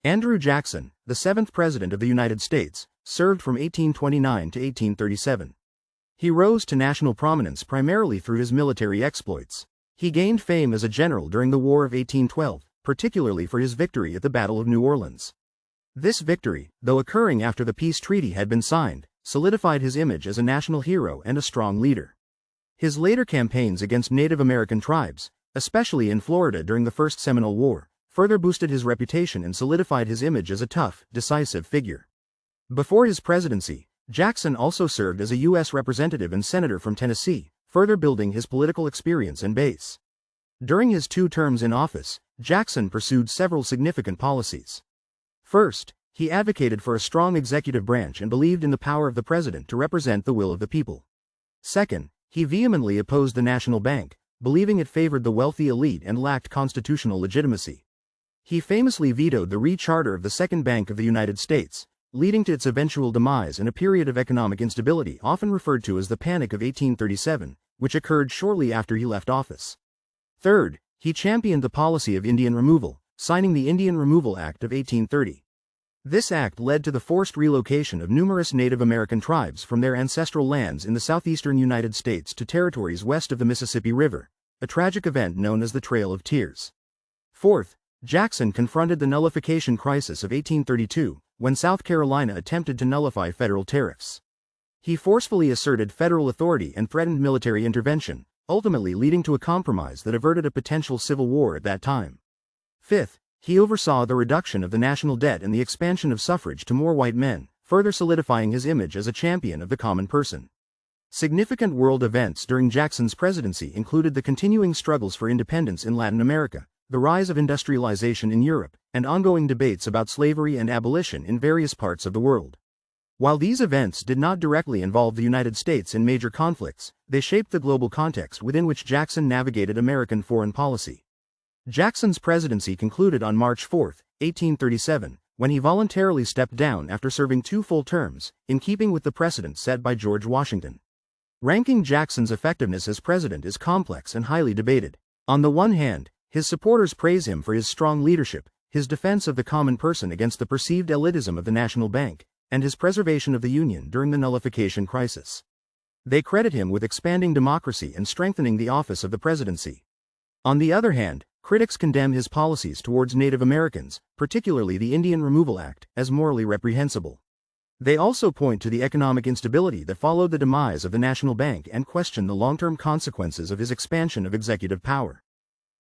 Andrew Jackson, the seventh President of the United States, served from 1829 to 1837. He rose to national prominence primarily through his military exploits. He gained fame as a general during the War of 1812, particularly for his victory at the Battle of New Orleans. This victory, though occurring after the peace treaty had been signed, solidified his image as a national hero and a strong leader. His later campaigns against Native American tribes, especially in Florida during the First Seminole War, further boosted his reputation and solidified his image as a tough, decisive figure. Before his presidency, Jackson also served as a U.S. representative and senator from Tennessee, further building his political experience and base. During his 2 terms in office, Jackson pursued several significant policies. First, he advocated for a strong executive branch and believed in the power of the president to represent the will of the people. Second, he vehemently opposed the national bank, believing it favored the wealthy elite and lacked constitutional legitimacy. He famously vetoed the re-charter of the Second Bank of the United States, leading to its eventual demise in a period of economic instability often referred to as the Panic of 1837, which occurred shortly after he left office. Third, he championed the policy of Indian removal, signing the Indian Removal Act of 1830. This act led to the forced relocation of numerous Native American tribes from their ancestral lands in the southeastern United States to territories west of the Mississippi River, a tragic event known as the Trail of Tears. Fourth, Jackson confronted the nullification crisis of 1832, when South Carolina attempted to nullify federal tariffs. He forcefully asserted federal authority and threatened military intervention, ultimately leading to a compromise that averted a potential civil war at that time. Fifth, he oversaw the reduction of the national debt and the expansion of suffrage to more white men, further solidifying his image as a champion of the common person. Significant world events during Jackson's presidency included the continuing struggles for independence in Latin America, the rise of industrialization in Europe, and ongoing debates about slavery and abolition in various parts of the world. While these events did not directly involve the United States in major conflicts, they shaped the global context within which Jackson navigated American foreign policy. Jackson's presidency concluded on March 4, 1837, when he voluntarily stepped down after serving 2 full terms, in keeping with the precedent set by George Washington. Ranking Jackson's effectiveness as president is complex and highly debated. On the one hand, his supporters praise him for his strong leadership, his defense of the common person against the perceived elitism of the national bank, and his preservation of the Union during the nullification crisis. They credit him with expanding democracy and strengthening the office of the presidency. On the other hand, critics condemn his policies towards Native Americans, particularly the Indian Removal Act, as morally reprehensible. They also point to the economic instability that followed the demise of the national bank and question the long-term consequences of his expansion of executive power.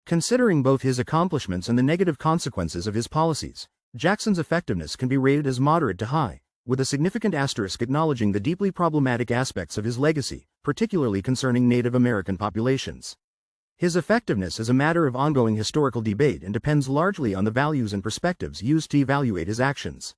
Considering both his accomplishments and the negative consequences of his policies, Jackson's effectiveness can be rated as moderate to high, with a significant asterisk acknowledging the deeply problematic aspects of his legacy, particularly concerning Native American populations. His effectiveness is a matter of ongoing historical debate and depends largely on the values and perspectives used to evaluate his actions.